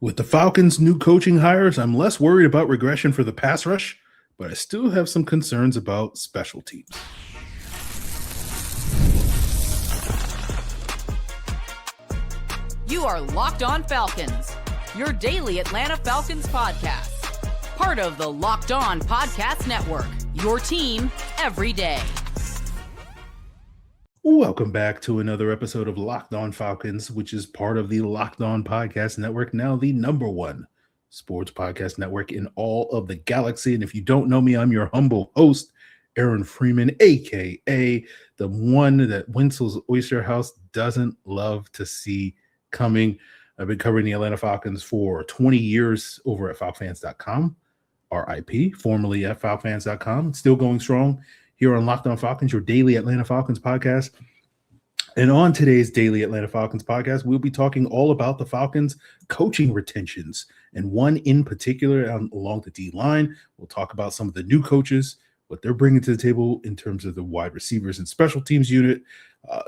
With the Falcons' new coaching hires, I'm less worried about regression for the pass rush, but I still have some concerns about special teams. You are Locked On Falcons, your daily Atlanta Falcons podcast. Part of the Locked On Podcast Network, your team every day. Welcome back to another episode of Locked On Falcons, which is part of the Locked On Podcast Network, now the #1 sports podcast network in all of the galaxy. And if you don't know me, I'm your humble host, Aaron Freeman, a.k.a. the one that Winsel's Oyster House doesn't love to see coming. I've been covering the Atlanta Falcons for 20 years over at falcfans.com, RIP, formerly at falcfans.com, still going strong here on Locked On Falcons, your daily Atlanta Falcons podcast. And on today's daily Atlanta Falcons podcast, we'll be talking all about the Falcons coaching retentions, and one in particular along the D line. We'll talk about some of the new coaches, what they're bringing to the table in terms of the wide receivers and special teams unit.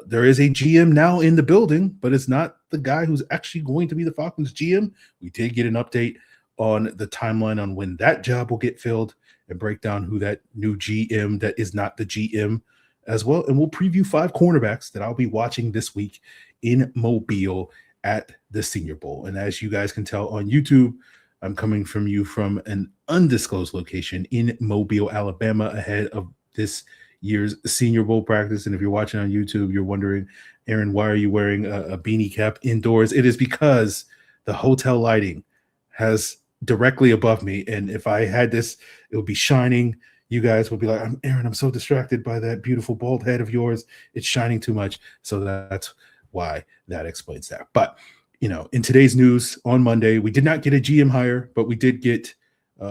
There is a GM now in the building, but it's not the guy who's actually going to be the Falcons GM. We did get an update on the timeline on when that job will get filled and break down who that new GM that is not the GM as well. And we'll preview 5 cornerbacks that I'll be watching this week in Mobile at the Senior Bowl. And as you guys can tell on YouTube, I'm coming from you from an undisclosed location in Mobile, Alabama, ahead of this year's Senior Bowl practice. And if you're watching on YouTube, you're wondering, Aaron, why are you wearing a beanie cap indoors? It is because the hotel lighting has directly above me, and if I had this, it would be shining. You guys would be like, Aaron, I'm so distracted by that beautiful bald head of yours. It's shining too much. So that's why that explains that. But, in today's news on Monday, we did not get a GM hire, but we did get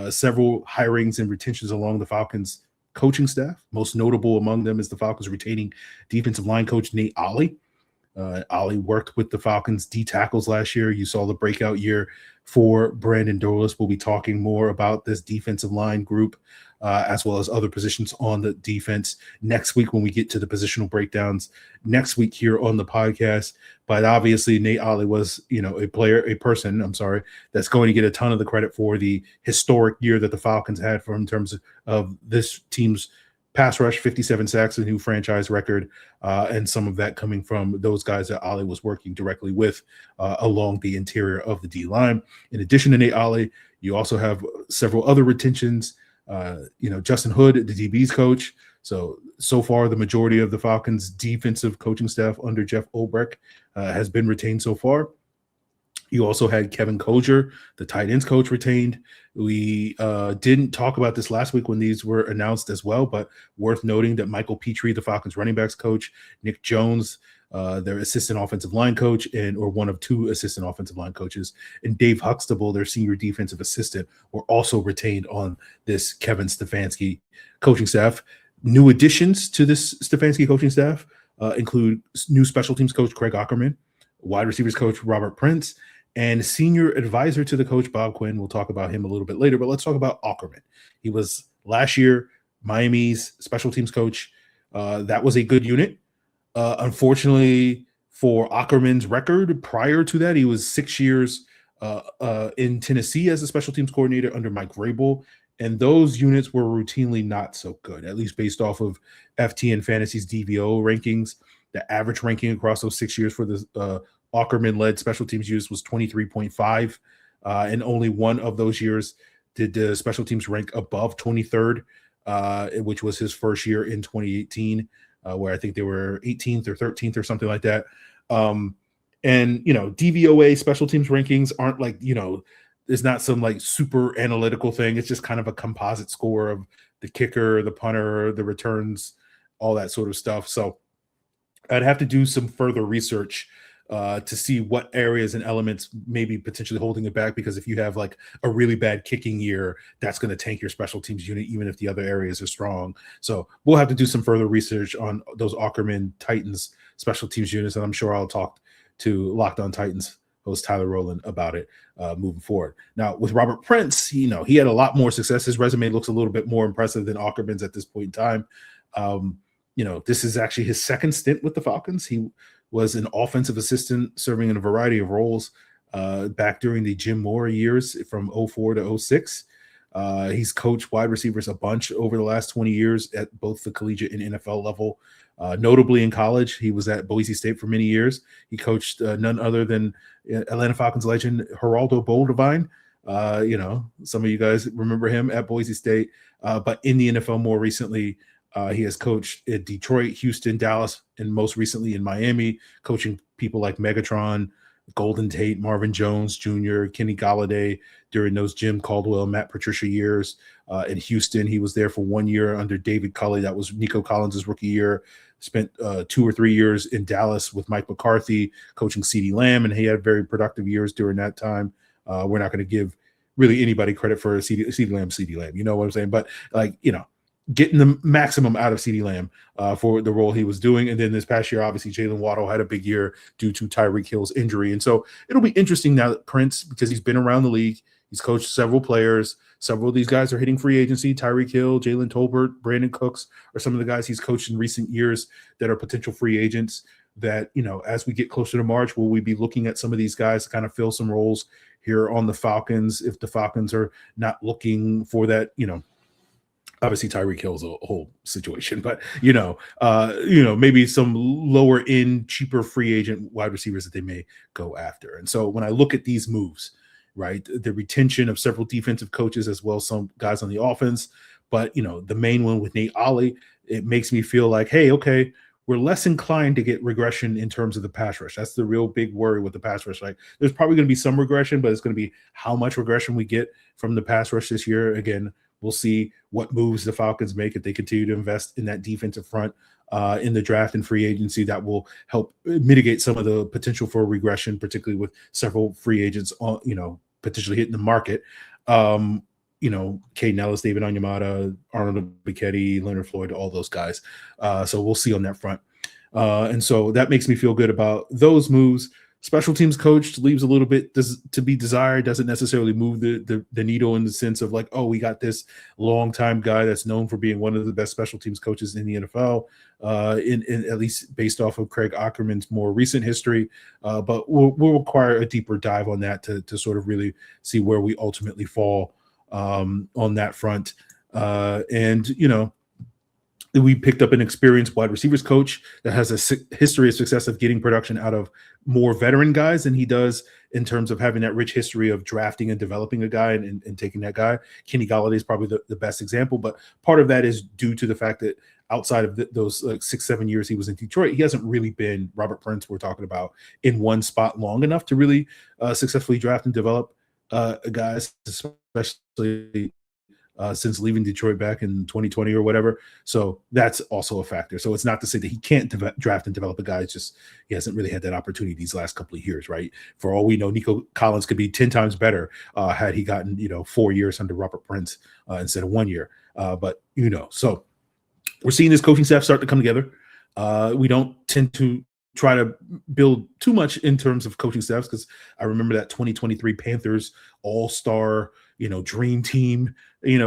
several hirings and retentions along the Falcons coaching staff. Most notable among them is the Falcons retaining defensive line coach Nate Ollie. Ollie worked with the Falcons D tackles last year. You saw the breakout year for Brandon Douglas. We'll be talking more about this defensive line group as well as other positions on the defense next week when we get to the positional breakdowns next week here on the podcast. But obviously Nate Ollie was, a person that's going to get a ton of the credit for the historic year that the Falcons had in terms of this team's pass rush, 57 sacks, a new franchise record, and some of that coming from those guys that Ollie was working directly with along the interior of the D-line. In addition to Nate Ollie, you also have several other retentions. Justin Hood, the DB's coach. So far, the majority of the Falcons' defensive coaching staff under Jeff Ulbrich has been retained so far. You also had Kevin Koger, the tight ends coach, retained. We didn't talk about this last week when these were announced as well, but worth noting that Michael Petrie, the Falcons running backs coach, Nick Jones, their assistant offensive line coach, or one of 2 assistant offensive line coaches, and Dave Huxtable, their senior defensive assistant, were also retained on this Kevin Stefanski coaching staff. New additions to this Stefanski coaching staff include new special teams coach Craig Aukerman, wide receivers coach Robert Prince, and senior advisor to the coach, Bob Quinn. We'll talk about him a little bit later, but let's talk about Aukerman. He was last year Miami's special teams coach. That was a good unit. Unfortunately for Aukerman's record, prior to that, he was 6 years in Tennessee as a special teams coordinator under Mike Vrabel, and those units were routinely not so good, at least based off of FTN Fantasy's DVO rankings. The average ranking across those 6 years for the Aukerman-led special teams use was 23.5, and only one of those years did the special teams rank above 23rd, which was his first year in 2018, where I think they were 18th or 13th or something like that. And, DVOA special teams rankings aren't like, it's not some like super analytical thing. It's just kind of a composite score of the kicker, the punter, the returns, all that sort of stuff. So I'd have to do some further research to see what areas and elements may be potentially holding it back, because if you have like a really bad kicking year, that's going to tank your special teams unit, even if the other areas are strong. So we'll have to do some further research on those Aukerman Titans special teams units, and I'm sure I'll talk to Locked On Titans host Tyler Rowland about it moving forward. Now, with Robert Prince, he had a lot more success. His resume looks a little bit more impressive than Aukerman's at this point in time. This is actually his second stint with the Falcons. He was an offensive assistant serving in a variety of roles back during the Jim Moore years from 04 to 06. He's coached wide receivers a bunch over the last 20 years at both the collegiate and NFL level. Notably in college, he was at Boise State for many years. He coached none other than Atlanta Falcons legend Geraldo Boldevine. Some of you guys remember him at Boise State, but in the NFL more recently, he has coached at Detroit, Houston, Dallas, and most recently in Miami, coaching people like Megatron, Golden Tate, Marvin Jones Jr., Kenny Golladay during those Jim Caldwell, Matt Patricia years. In Houston, he was there for 1 year under David Culley. That was Nico Collins' rookie year. Spent 2 or 3 years in Dallas with Mike McCarthy coaching CeeDee Lamb, and he had very productive years during that time. We're not going to give really anybody credit for CeeDee Lamb. You know what I'm saying? But getting the maximum out of CeeDee Lamb for the role he was doing. And then this past year, obviously, Jalen Waddle had a big year due to Tyreek Hill's injury. And so it'll be interesting now that Prince, because he's been around the league, he's coached several players. Several of these guys are hitting free agency. Tyreek Hill, Jalen Tolbert, Brandon Cooks are some of the guys he's coached in recent years that are potential free agents that, as we get closer to March, will we be looking at some of these guys to kind of fill some roles here on the Falcons if the Falcons are not looking for that, obviously Tyreek Hill's a whole situation, but maybe some lower end, cheaper free agent wide receivers that they may go after. And so when I look at these moves, right, the retention of several defensive coaches as well as some guys on the offense, but the main one with Nate Ollie, it makes me feel like, hey, okay, we're less inclined to get regression in terms of the pass rush. That's the real big worry with the pass rush. Like, there's probably going to be some regression, but it's going to be how much regression we get from the pass rush this year. Again, we'll see what moves the Falcons make if they continue to invest in that defensive front in the draft and free agency. That will help mitigate some of the potential for regression, particularly with several free agents, potentially hitting the market. Caden Ellis, David Onyemata, Arnold Bichetti, Leonard Floyd, all those guys. So we'll see on that front. And so that makes me feel good about those moves. Special teams coach leaves a little bit to be desired, doesn't necessarily move the needle in the sense of like, oh, we got this longtime guy that's known for being one of the best special teams coaches in the NFL, in at least based off of Craig Aukerman's more recent history. But we'll require a deeper dive on that to sort of really see where we ultimately fall on that front. We picked up an experienced wide receivers coach that has a history of success of getting production out of more veteran guys than he does in terms of having that rich history of drafting and developing a guy and taking that guy. Kenny Golladay is probably the best example, but part of that is due to the fact that outside of those 6-7 years he was in Detroit, he hasn't really been Robert Prince we're talking about in one spot long enough to really successfully draft and develop guys, especially since leaving Detroit back in 2020 or whatever. So that's also a factor. So it's not to say that he can't draft and develop a guy. It's just he hasn't really had that opportunity these last couple of years, right? For all we know, Nico Collins could be 10 times better had he gotten 4 years under Robert Prince instead of 1 year. So we're seeing this coaching staff start to come together. We don't tend to try to build too much in terms of coaching staffs because I remember that 2023 Panthers all-star dream team,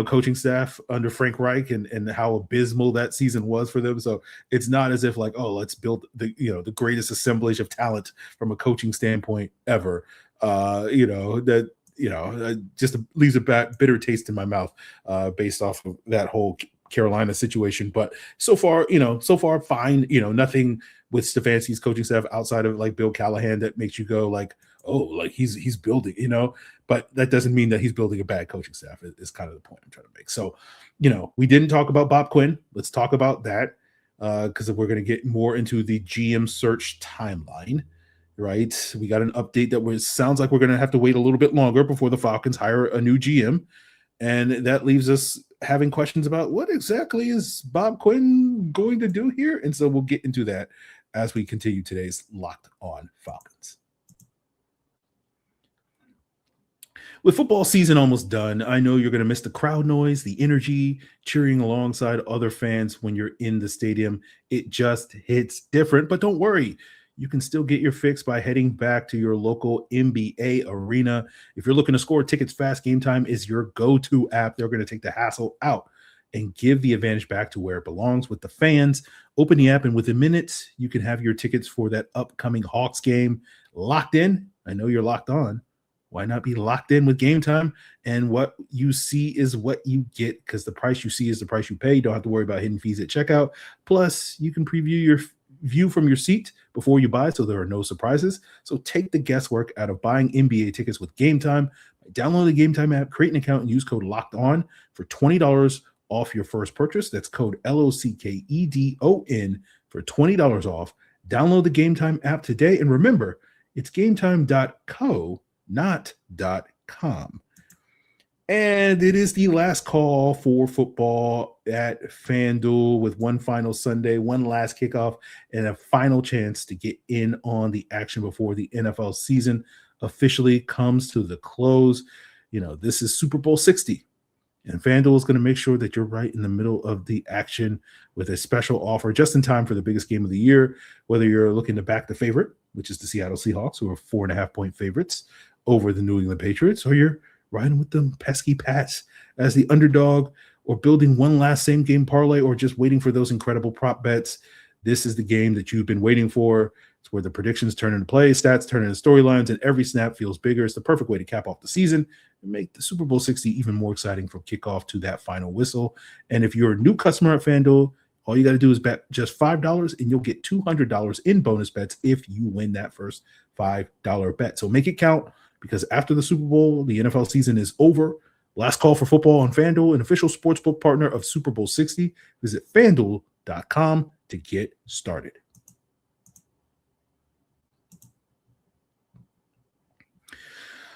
coaching staff under Frank Reich and how abysmal that season was for them. So it's not as if like, oh, let's build the greatest assemblage of talent from a coaching standpoint ever. Just leaves a bitter taste in my mouth based off of that whole Carolina situation. But so far fine. Nothing with Stefanski's coaching staff outside of like Bill Callahan that makes you go like, oh, like he's building, but that doesn't mean that he's building a bad coaching staff is kind of the point I'm trying to make. So, we didn't talk about Bob Quinn. Let's talk about that because we're going to get more into the GM search timeline, right? We got an update that sounds like we're going to have to wait a little bit longer before the Falcons hire a new GM. And that leaves us having questions about what exactly is Bob Quinn going to do here? And so we'll get into that as we continue today's Locked On Falcons. With football season almost done, I know you're going to miss the crowd noise, the energy, cheering alongside other fans when you're in the stadium. It just hits different, but don't worry. You can still get your fix by heading back to your local NBA arena. If you're looking to score tickets fast, Game Time is your go-to app. They're going to take the hassle out and give the advantage back to where it belongs with the fans. Open the app, and within minutes, you can have your tickets for that upcoming Hawks game locked in I know you're locked on. Why not be locked in with Game Time? And what you see is what you get, because the price you see is the price you pay. You don't have to worry about hidden fees at checkout. Plus, you can preview your view from your seat before you buy, so there are no surprises. So take the guesswork out of buying NBA tickets with Game Time. Download the Game Time app, create an account, and use code Locked On for $20 off your first purchase. That's code LOCKEDON for $20 off. Download the Game Time app today, and remember, it's gametime.co, not .com. And it is the last call for football at FanDuel, with one final Sunday, one last kickoff, and a final chance to get in on the action before the NFL season officially comes to the close. This is Super Bowl 60. And FanDuel is going to make sure that you're right in the middle of the action with a special offer just in time for the biggest game of the year. Whether you're looking to back the favorite, which is the Seattle Seahawks, who are 4.5-point favorites over the New England Patriots, or you're riding with them pesky Pats as the underdog, or building one last same game parlay, or just waiting for those incredible prop bets, this is the game that you've been waiting for. It's where the predictions turn into play, stats turn into storylines, and every snap feels bigger. It's the perfect way to cap off the season and make the Super Bowl 60 even more exciting from kickoff to that final whistle. And if you're a new customer at FanDuel, all you got to do is bet just $5, and you'll get $200 in bonus bets if you win that first $5 bet. So make it count, because after the Super Bowl, the NFL season is over. Last call for football on FanDuel, an official sportsbook partner of Super Bowl 60. Visit FanDuel.com to get started.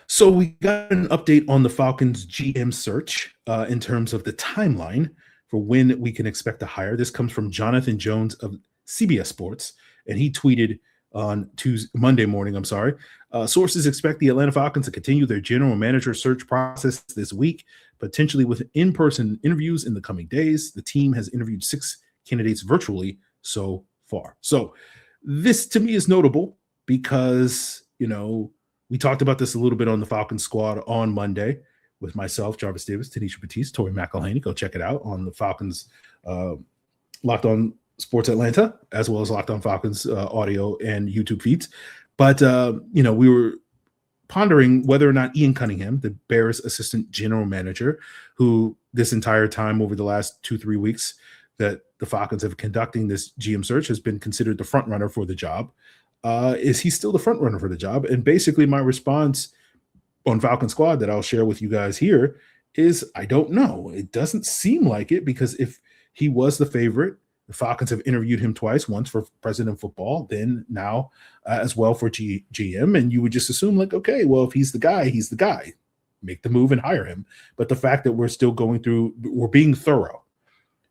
So we got an update on the Falcons GM search in terms of the timeline for when we can expect to hire. This comes from Jonathan Jones of CBS Sports, and he tweeted on Monday morning. Sources expect the Atlanta Falcons to continue their general manager search process this week, potentially with in-person interviews in the coming days. The team has interviewed 6 candidates virtually so far. So this to me is notable because, we talked about this a little bit on the Falcons squad on Monday with myself, Jarvis Davis, Tanisha Batiste, Tori McElhaney. Go check it out on the Falcons Locked On Sports Atlanta, as well as Locked On Falcons audio and YouTube feeds. But, we were pondering whether or not Ian Cunningham, the Bears assistant general manager, who this entire time over the last 2-3 weeks that the Falcons have conducting this GM search, has been considered the front runner for the job. Is he still the front runner for the job? And basically my response on Falcon Squad that I'll share with you guys here is I don't know. It doesn't seem like it, because if he was the favorite, the Falcons have interviewed him twice, once for president of football, then now as well for GM. And you would just assume okay, well, if he's the guy, he's the guy. Make the move and hire him. But the fact that we're being thorough,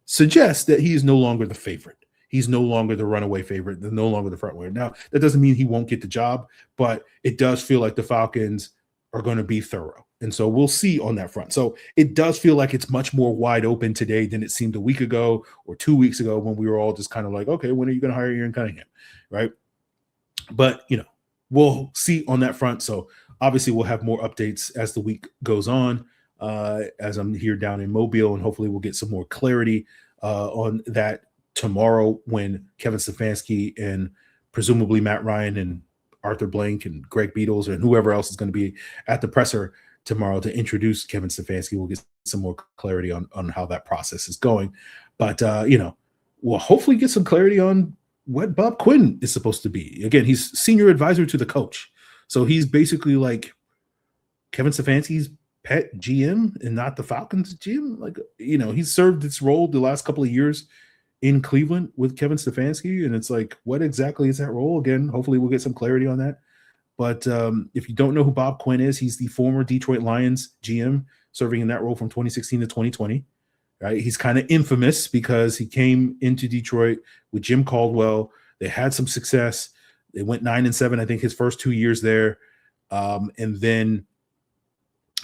suggests that he is no longer the favorite. He's no longer the runaway favorite. They're no longer the front runner. Now, that doesn't mean he won't get the job, but it does feel like the Falcons are going to be thorough. And so we'll see on that front. So it does feel like it's much more wide open today than it seemed a week ago or 2 weeks ago, when we were all just kind of like, okay, when are you going to hire Aaron Cunningham? Right. But, we'll see on that front. So obviously we'll have more updates as the week goes on, as I'm here down in Mobile, and hopefully we'll get some more clarity on that tomorrow, when Kevin Stefanski and presumably Matt Ryan and Arthur Blank and Greg Beatles and whoever else is going to be at the presser tomorrow to introduce Kevin Stefanski. We'll get some more clarity on how that process is going. But, we'll hopefully get some clarity on what Bob Quinn is supposed to be. Again, he's senior advisor to the coach. So he's basically like Kevin Stefanski's pet GM and not the Falcons GM. He's served this role the last couple of years in Cleveland with Kevin Stefanski, and it's like, what exactly is that role? Again, hopefully we'll get some clarity on that. But if you don't know who Bob Quinn is, he's the former Detroit Lions GM, serving in that role from 2016 to 2020. Right? He's kind of infamous because he came into Detroit with Jim Caldwell. They had some success. They went 9-7, I think, his first 2 years there. And then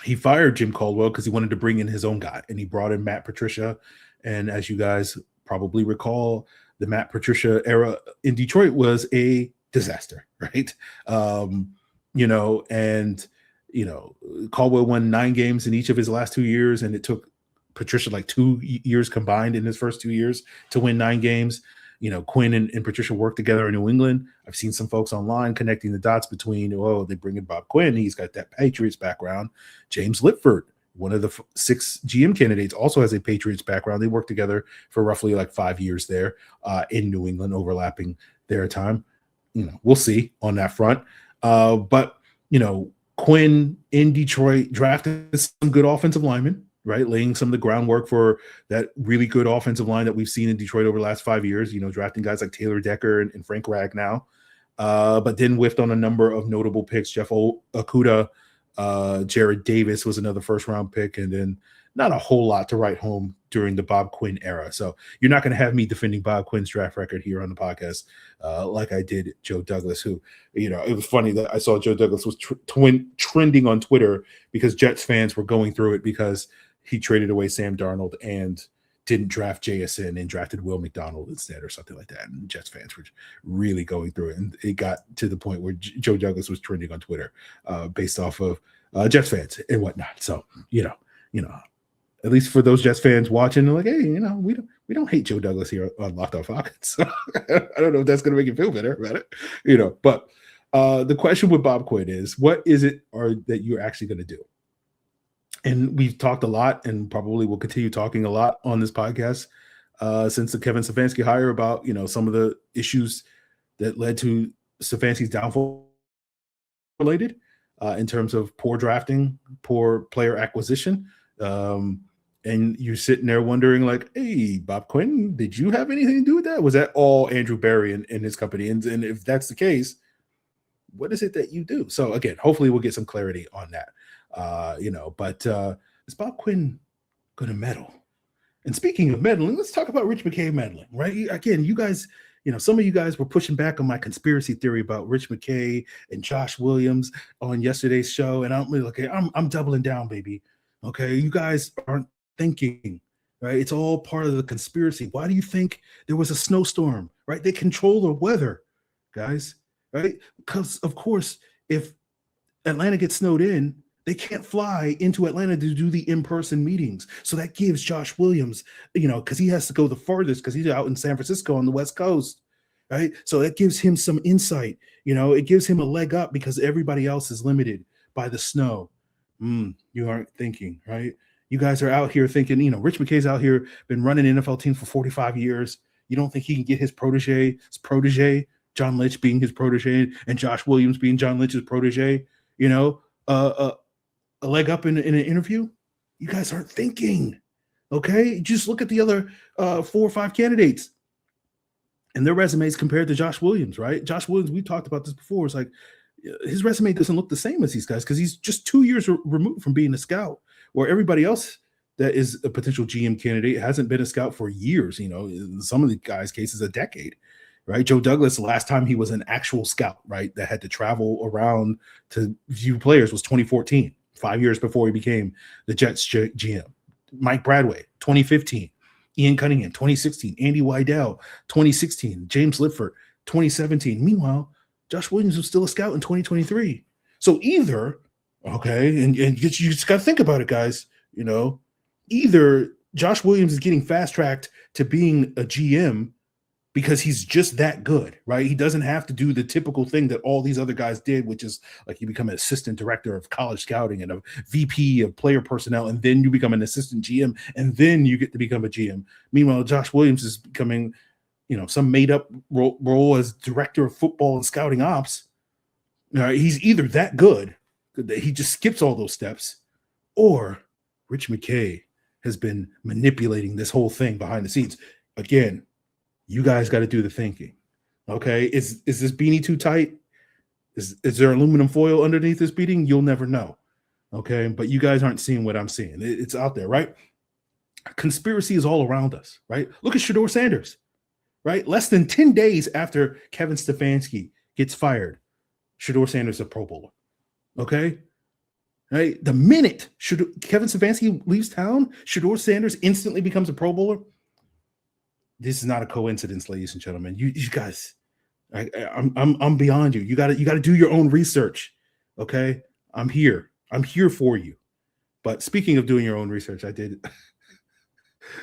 he fired Jim Caldwell because he wanted to bring in his own guy, and he brought in Matt Patricia. And as you guys probably recall, the Matt Patricia era in Detroit was a disaster, right? Caldwell won 9 games in each of his last 2 years, and it took Patricia 2 years combined in his first 2 years to win 9 games. Quinn and Patricia work together in New England. I've seen some folks online connecting the dots between, they bring in Bob Quinn. He's got that Patriots background. James Lipford, one of the 6 GM candidates, also has a Patriots background. They worked together for roughly like 5 years there in New England, overlapping their time. We'll see on that front. But Quinn in Detroit drafted some good offensive linemen, right? Laying some of the groundwork for that really good offensive line that we've seen in Detroit over the last 5 years, drafting guys like Taylor Decker and Frank Ragnow, but then whiffed on a number of notable picks. Jeff Okudah, Jared Davis was another first-round pick, and then not a whole lot to write home during the Bob Quinn era. So you're not going to have me defending Bob Quinn's draft record here on the podcast like I did Joe Douglas, who, it was funny that I saw Joe Douglas was trending on Twitter because Jets fans were going through it because he traded away Sam Darnold and didn't draft JSN and drafted Will McDonald instead or something like that. And Jets fans were really going through it. And it got to the point where Joe Douglas was trending on Twitter based off of Jets fans and whatnot. So, at least for those Jets fans watching, they're like, hey, we don't hate Joe Douglas here on Locked On Falcons. So I don't know if that's going to make you feel better about it, But the question with Bob Quinn is, what is it that you're actually going to do? And we've talked a lot, and probably will continue talking a lot on this podcast since the Kevin Stefanski hire about some of the issues that led to Stefanski's downfall related in terms of poor drafting, poor player acquisition. And you're sitting there wondering, like, hey, Bob Quinn, did you have anything to do with that? Was that all Andrew Berry and his company? And if that's the case, what is it that you do? So again, hopefully we'll get some clarity on that. But is Bob Quinn going to meddle? And speaking of meddling, let's talk about Rich McKay meddling, right? Again, you guys, some of you guys were pushing back on my conspiracy theory about Rich McKay and Josh Williams on yesterday's show. And I'm doubling down, baby. Okay. You guys aren't thinking, right? It's all part of the conspiracy. Why do you think there was a snowstorm, right? They control the weather, guys, right? Because of course, if Atlanta gets snowed in, they can't fly into Atlanta to do the in-person meetings. So that gives Josh Williams, because he has to go the farthest because he's out in San Francisco on the West Coast, right? So that gives him some insight. It gives him a leg up because everybody else is limited by the snow. You aren't thinking, right? You guys are out here thinking, Rich McKay's out here, been running NFL team for 45 years. You don't think he can get his protege, John Lynch being his protege, and Josh Williams being John Lynch's protege, a leg up in an interview? You guys aren't thinking, okay? Just look at the other 4 or 5 candidates and their resumes compared to Josh Williams, right? Josh Williams, we talked about this before. It's like his resume doesn't look the same as these guys because he's just 2 years removed from being a scout, where everybody else that is a potential GM candidate hasn't been a scout for years. In some of the guys' cases, a decade, right? Joe Douglas, the last time he was an actual scout, right, that had to travel around to view players was 2014, 5 years before he became the Jets GM. Mike Bradway, 2015. Ian Cunningham, 2016. Andy Weidel, 2016. James Lipford, 2017. Meanwhile, Josh Williams was still a scout in 2023. So either, okay, and you just got to think about it, guys, either Josh Williams is getting fast-tracked to being a GM because he's just that good, right? He doesn't have to do the typical thing that all these other guys did, which is like you become an assistant director of college scouting and a VP of player personnel, and then you become an assistant GM, and then you get to become a GM. Meanwhile, Josh Williams is becoming, some made-up role as director of football and scouting ops. He's either that good that he just skips all those steps, or Rich McKay has been manipulating this whole thing behind the scenes. Again, you guys got to do the thinking. Okay. Is this beanie too tight? Is there aluminum foil underneath this beating? You'll never know. Okay. But you guys aren't seeing what I'm seeing. It's out there, right? Conspiracy is all around us, right? Look at Shedeur Sanders, right? Less than 10 days after Kevin Stefanski gets fired, Shedeur Sanders is a Pro Bowler. Okay. Right. The minute Kevin Stefanski leaves town, Shedeur Sanders instantly becomes a Pro Bowler. This is not a coincidence, ladies and gentlemen. You guys, I'm beyond you. You got to do your own research. Okay, I'm here for you. But speaking of doing your own research, I did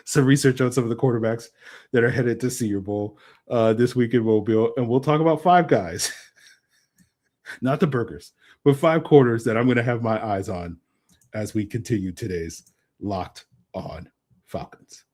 some research on some of the quarterbacks that are headed to Senior Bowl this week in Mobile, and we'll talk about 5 guys, not the burgers, but 5 quarters that I'm going to have my eyes on as we continue today's Locked On Falcons.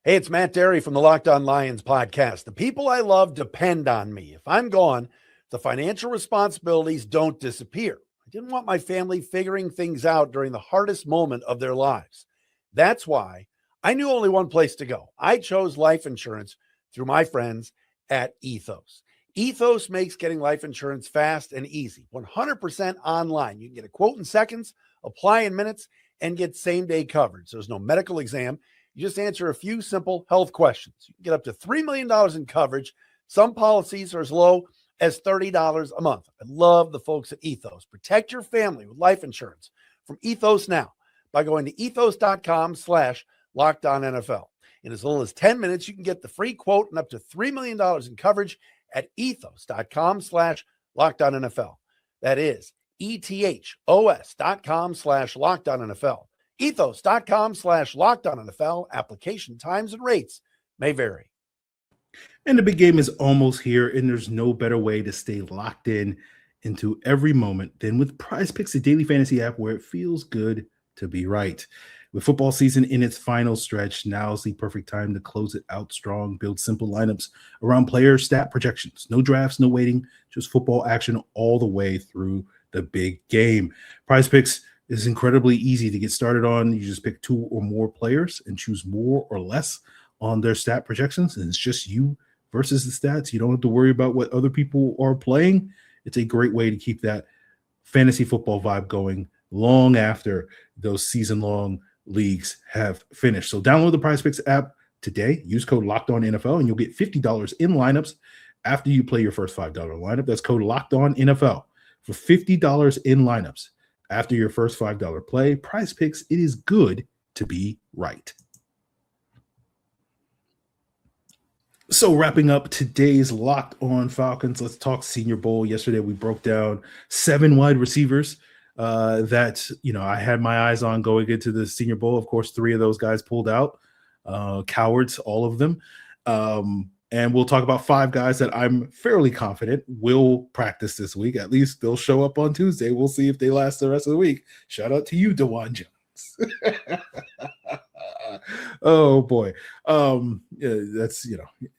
Hey, it's Matt Derry from the Locked On Lions podcast. The people I love depend on me. If I'm gone, the financial responsibilities don't disappear. I didn't want my family figuring things out during the hardest moment of their lives. That's why I knew only one place to go. I chose life insurance through my friends at Ethos. Ethos makes getting life insurance fast and easy, 100% online. You can get a quote in seconds, apply in minutes, and get same-day coverage. There's no medical exam. You just answer a few simple health questions. You can get up to $3 million in coverage. Some policies are as low as $30 a month. I love the folks at Ethos. Protect your family with life insurance from Ethos now by going to ethos.com/LockedOnNFL. In as little as 10 minutes, you can get the free quote and up to $3 million in coverage at ethos.com/LockedOnNFL. That is ethos.com/LockedOnNFL. Ethos.com/LockedOnNFL. Application times and rates may vary. And the big game is almost here, and there's no better way to stay locked in into every moment than with Prize Picks, the daily fantasy app where it feels good to be right. With football season in its final stretch, now's the perfect time to close it out strong, build simple lineups around player stat projections. No drafts, no waiting, just football action all the way through the big game. Prize Picks is incredibly easy to get started on. You just pick 2 or more players and choose more or less on their stat projections, and it's just you versus the stats. You don't have to worry about what other people are playing. It's a great way to keep that fantasy football vibe going long after those season-long leagues have finished. So download the Prize Picks app today. Use code LOCKEDONNFL, and you'll get $50 in lineups after you play your first $5 lineup. That's code LOCKEDONNFL for $50 in lineups after your first $5 play. Prize Picks, it is good to be right. So wrapping up today's Locked On Falcons, let's talk Senior Bowl. Yesterday we broke down 7 wide receivers that I had my eyes on going into the Senior Bowl. Of course, 3 of those guys pulled out. Cowards, all of them. And we'll talk about 5 guys that I'm fairly confident will practice this week. At least they'll show up on Tuesday. We'll see if they last the rest of the week. Shout out to you, DeJuan Jones. Oh boy. That's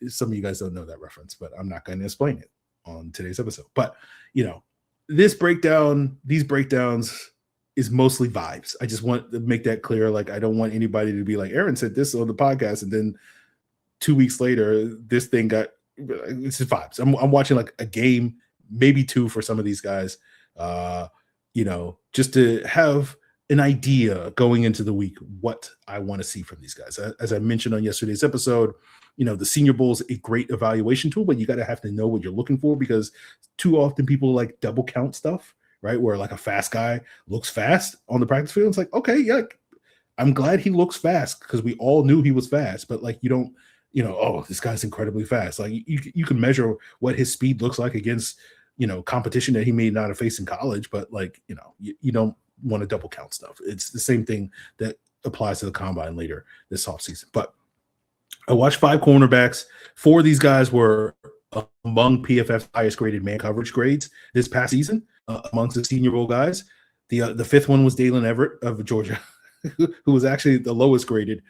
some of you guys don't know that reference, but I'm not going to explain it on today's episode. But these breakdowns is mostly vibes. I just want to make that clear. Like, I don't want anybody to be like, Aaron said this on the podcast, and then 2 weeks later this thing got, it's vibes. I'm watching like a game, maybe 2 for some of these guys, just to have an idea going into the week what I want to see from these guys. As I mentioned on yesterday's episode, the Senior Bowl is a great evaluation tool, but you got to have to know what you're looking for, because too often people like double count stuff, right? Where like a fast guy looks fast on the practice field. It's like, okay, yeah, I'm glad he looks fast because we all knew he was fast, but like, you don't, oh, this guy's incredibly fast. Like you can measure what his speed looks like against, competition that he may not have faced in college, but like, you don't want to double count stuff. It's the same thing that applies to the combine later this offseason. But I watched 5 cornerbacks. 4 of these guys were among PFF's highest graded man coverage grades this past season amongst the Senior Bowl guys. The 5th one was Daylen Everette of Georgia, who was actually the lowest graded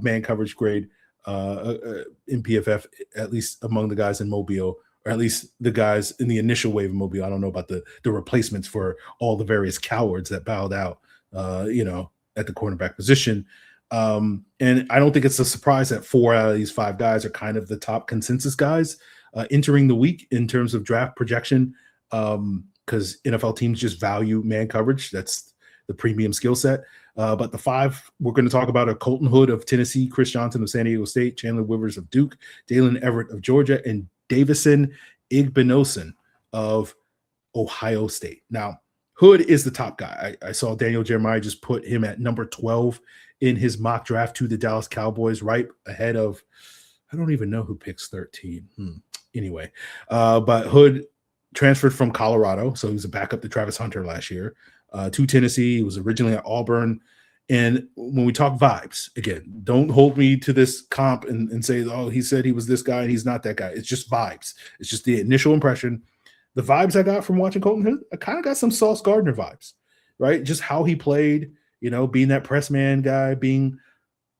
man coverage grade in PFF, at least among the guys in Mobile, or at least the guys in the initial wave of Mobile. I don't know about the replacements for all the various cowards that bowed out, at the cornerback position. And I don't think it's a surprise that 4 out of these 5 guys are kind of the top consensus guys entering the week in terms of draft projection, because NFL teams just value man coverage. That's the premium skill set. But the 5 we're going to talk about are Colton Hood of Tennessee, Chris Johnson of San Diego State, Chandler Rivers of Duke, Daylen Everette of Georgia, and Davison Igbinosun of Ohio State. Now, Hood is the top guy. I saw Daniel Jeremiah just put him at number 12 in his mock draft to the Dallas Cowboys, right ahead of, I don't even know who picks 13. Anyway, but Hood transferred from Colorado, so he was a backup to Travis Hunter last year, to Tennessee. He was originally at Auburn. And when we talk vibes, again, don't hold me to this comp and say, oh, he said he was this guy and he's not that guy. It's just vibes. It's just the initial impression. The vibes I got from watching Colton Hood, I kind of got some Sauce Gardner vibes, right? Just how he played, being that press man guy, being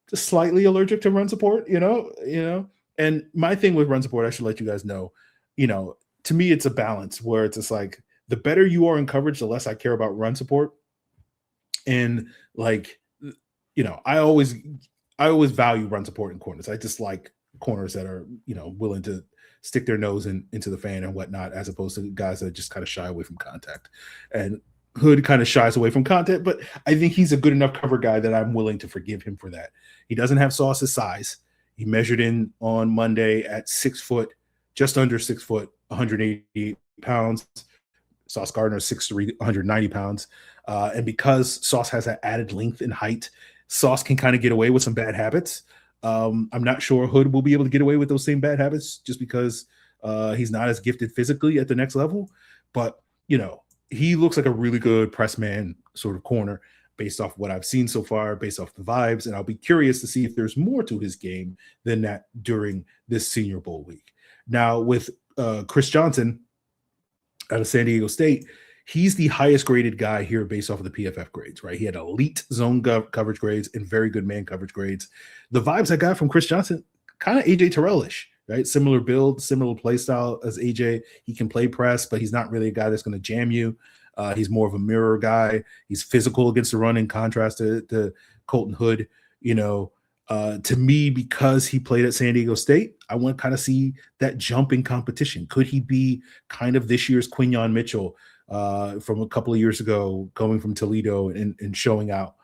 just slightly allergic to run support, And my thing with run support, I should let you guys know, to me, it's a balance where it's just like the better you are in coverage, the less I care about run support. And I always value run support in corners. I just like corners that are, willing to stick their nose into the fan and whatnot, as opposed to guys that just kind of shy away from contact. And Hood kind of shies away from contact, but I think he's a good enough cover guy that I'm willing to forgive him for that. He doesn't have Sauce's size. He measured in on Monday at 6 foot, just under 6 foot, 180 pounds. Sauce Gardner is 6'3", 190 pounds. And because Sauce has that added length and height, Sauce can kind of get away with some bad habits. I'm not sure Hood will be able to get away with those same bad habits just because he's not as gifted physically at the next level. But, he looks like a really good press man sort of corner based off what I've seen so far, based off the vibes. And I'll be curious to see if there's more to his game than that during this Senior Bowl week. Now, with Chris Johnson out of San Diego State, he's the highest graded guy here based off of the PFF grades, right? He had elite zone coverage grades and very good man coverage grades. The vibes I got from Chris Johnson, kind of AJ Terrell-ish, right? Similar build, similar play style as AJ. He can play press, but he's not really a guy that's going to jam you. He's more of a mirror guy. He's physical against the run in contrast to Colton Hood. To me, because he played at San Diego State, I want to kind of see that jump in competition. Could he be kind of this year's Quinyon Mitchell from a couple of years ago, going from Toledo and showing out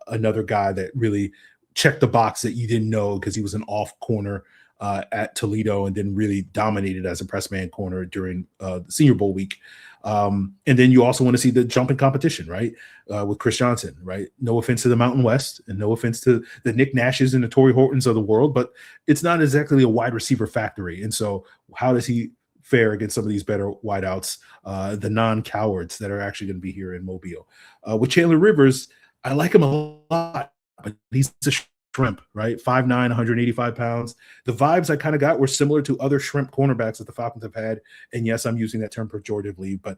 another guy that really checked the box that you didn't know because he was an off corner at Toledo and then really dominated as a press man corner during the Senior Bowl week. And then you also want to see the jump in competition, right? With Chris Johnson, right? No offense to the Mountain West and no offense to the Nick Nashes and the Torrey Hortons of the world, but it's not exactly a wide receiver factory. And so how does he fare against some of these better wideouts, the non-cowards that are actually going to be here in Mobile? With Chandler Rivers, I like him a lot, but he's a shrimp, right? 5'9", 185 pounds. The vibes I kind of got were similar to other shrimp cornerbacks that the Falcons have had. And yes, I'm using that term pejoratively, but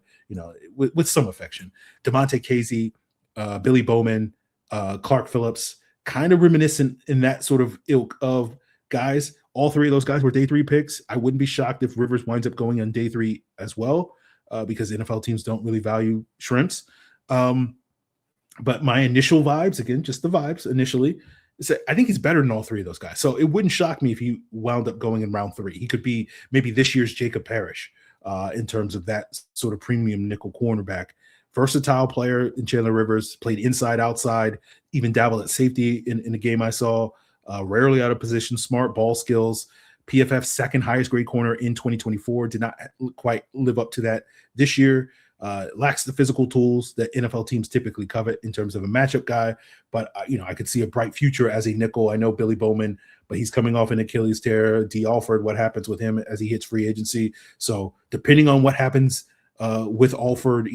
with some affection. DeMonte Casey, Billy Bowman, Clark Phillips, kind of reminiscent in that sort of ilk of guys. All three of those guys were day 3 picks. I wouldn't be shocked if Rivers winds up going on day 3 as well, because NFL teams don't really value shrimps. But my initial vibes, again, just the vibes initially, I think he's better than all 3 of those guys. So it wouldn't shock me if he wound up going in round 3. He could be maybe this year's Jacob Parrish in terms of that sort of premium nickel cornerback. Versatile player in Chandler Rivers, played inside, outside, even dabbled at safety in the game I saw. Rarely out of position, smart ball skills. PFF's second highest grade corner in 2024. Did not quite live up to that this year. Lacks the physical tools that NFL teams typically covet in terms of a matchup guy. But, I could see a bright future as a nickel. I know Billy Bowman, but he's coming off an Achilles tear. D. Alford, what happens with him as he hits free agency? So depending on what happens with Alford,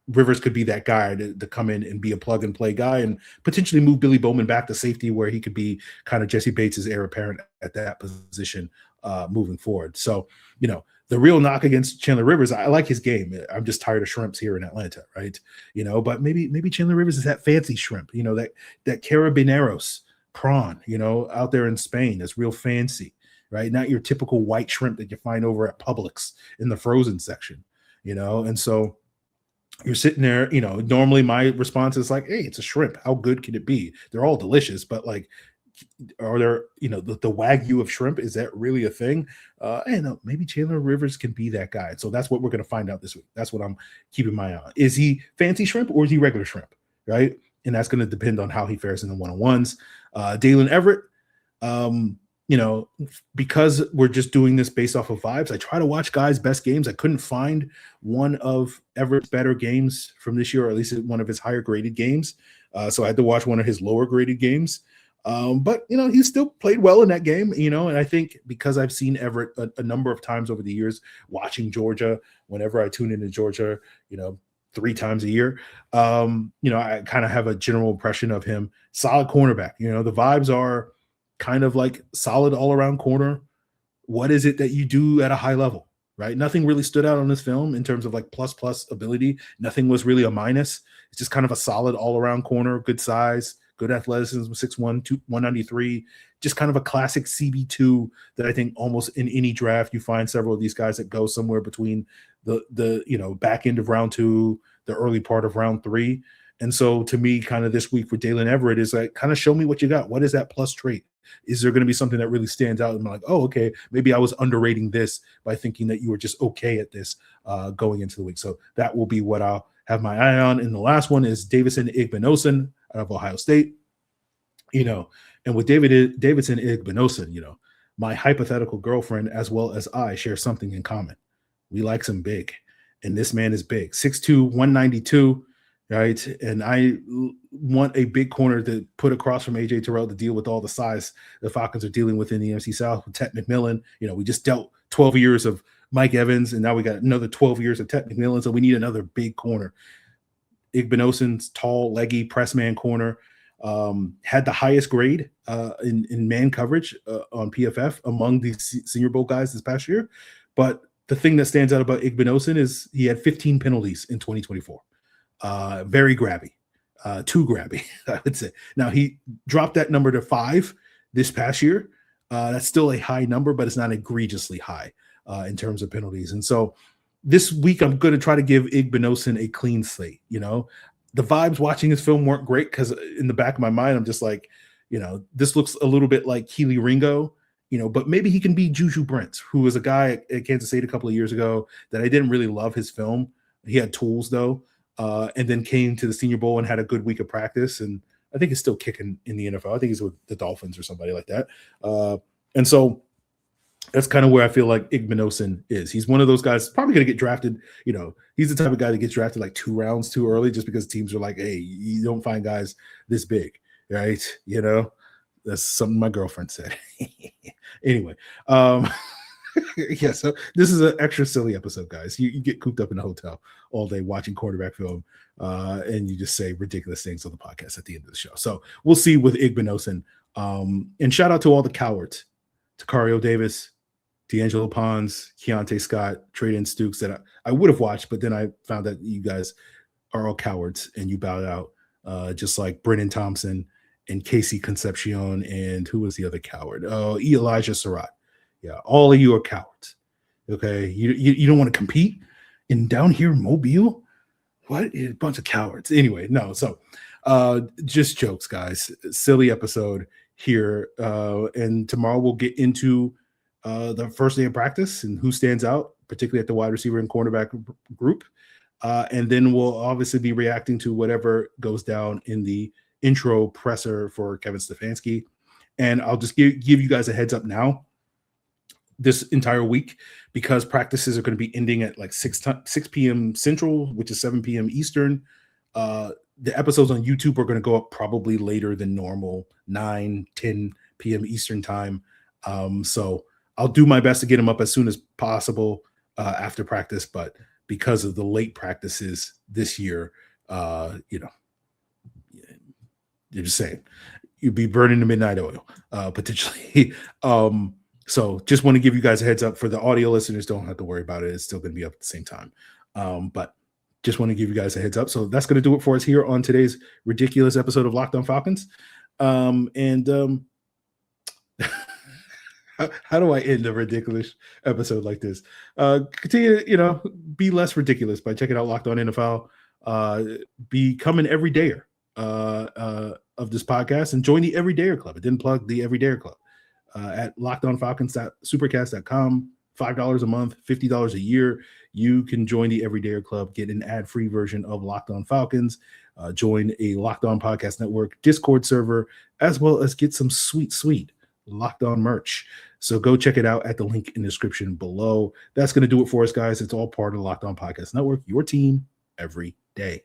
Rivers could be that guy to come in and be a plug and play guy and potentially move Billy Bowman back to safety where he could be kind of Jesse Bates' heir apparent at that position moving forward. So, the real knock against Chandler Rivers, I like his game. I'm just tired of shrimps here in Atlanta, right? But maybe Chandler Rivers is that fancy shrimp, that carabineros prawn, out there in Spain that's real fancy, right? Not your typical white shrimp that you find over at Publix in the frozen section, and so you're sitting there, normally my response is like, hey, it's a shrimp. How good can it be? They're all delicious, but like, are there, the Wagyu of shrimp, is that really a thing? Maybe Chandler Rivers can be that guy. So that's what we're going to find out this week. That's what I'm keeping my eye on. Is he fancy shrimp or is he regular shrimp? Right. And that's going to depend on how he fares in the one-on-ones. Daylen Everette, because we're just doing this based off of vibes, I try to watch guys' best games. I couldn't find one of Everett's better games from this year, or at least one of his higher graded games. So I had to watch one of his lower graded games. But he still played well in that game, and I think because I've seen Everett a number of times over the years, watching Georgia, whenever I tune into Georgia, 3 times a year, I kind of have a general impression of him. Solid cornerback. The vibes are kind of like solid all around corner. What is it that you do at a high level, right? Nothing really stood out on this film in terms of like plus ability. Nothing was really a minus. It's just kind of a solid all around corner, good size, good athleticism, 6'1", 193, just kind of a classic CB2 that I think almost in any draft you find several of these guys that go somewhere between the back end of round 2, the early part of round 3. And so to me, kind of this week for Daylen Everette is like, kind of show me what you got. What is that plus trait? Is there going to be something that really stands out? And I'm like, oh, okay, maybe I was underrating this by thinking that you were just okay at this going into the week. So that will be what I'll have my eye on. And the last one is Davison Igbinosun out of Ohio State. And with Davison Igbinosun, my hypothetical girlfriend as well as I share something in common. We like some big, and this man is big, 6'2", 192. Right. And I want a big corner to put across from AJ Terrell to deal with all the size the Falcons are dealing with in the NFC South with Tet McMillan. We just dealt 12 years of Mike Evans, and now we got another 12 years of Tet McMillan. So we need another big corner. Igbinosun's tall, leggy press man corner, had the highest grade in man coverage on PFF among the Senior Bowl guys this past year. But the thing that stands out about Igbinosun is he had 15 penalties in 2024. Very grabby, too grabby, I would say. Now he dropped that number to 5 this past year. That's still a high number, but it's not egregiously high in terms of penalties. And so this week I'm going to try to give Igbinosun a clean slate. The vibes watching this film weren't great because in the back of my mind, I'm just like, this looks a little bit like Keely Ringo, but maybe he can be Juju Brents, who was a guy at Kansas State a couple of years ago that I didn't really love his film. He had tools though. And then came to the Senior Bowl and had a good week of practice. And I think he's still kicking in the NFL. I think he's with the Dolphins or somebody like that. And so that's kind of where I feel like Igbinosun is. He's one of those guys probably going to get drafted. He's the type of guy that gets drafted like 2 rounds too early just because teams are like, hey, you don't find guys this big, right? That's something my girlfriend said. Anyway, yeah, so this is an extra silly episode, guys. You get cooped up in a hotel all day watching quarterback film, and you just say ridiculous things on the podcast at the end of the show. So we'll see with Igbinosun. And shout out to all the cowards, Takario Davis, D'Angelo Pons, Keontae Scott, Traden Stukes that I would have watched, but then I found that you guys are all cowards and you bowed out, just like Brennan Thompson and Casey Concepcion, and who was the other coward? Elijah Surratt. Yeah, all of you are cowards. Okay, you don't want to compete in down here in Mobile. What? A bunch of cowards. Anyway, no. So, just jokes, guys. Silly episode here. And tomorrow we'll get into the first day of practice and who stands out, particularly at the wide receiver and cornerback group. And then we'll obviously be reacting to whatever goes down in the intro presser for Kevin Stefanski. And I'll just give you guys a heads up now. This entire week, because practices are going to be ending at like 6 p.m. Central, which is 7 p.m. Eastern. The episodes on YouTube are going to go up probably later than normal, 9, 10 p.m. Eastern time. So I'll do my best to get them up as soon as possible after practice. But because of the late practices this year, you're just saying, you'd be burning the midnight oil, potentially. So just want to give you guys a heads up. For the audio listeners, don't have to worry about it. It's still going to be up at the same time. But just want to give you guys a heads up. So that's going to do it for us here on today's ridiculous episode of Locked On Falcons. How do I end a ridiculous episode like this? Continue to, be less ridiculous by checking out Locked On NFL. Become an everydayer of this podcast and join the Everydayer Club. I didn't plug the Everydayer Club. At lockedonfalcons.supercast.com, $5 a month, $50 a year. You can join the Everydayer Club, get an ad-free version of Locked On Falcons, join a Locked On Podcast Network Discord server, as well as get some sweet Locked On merch. So go check it out at the link in the description below. That's going to do it for us, guys. It's all part of the Locked On Podcast Network, your team every day.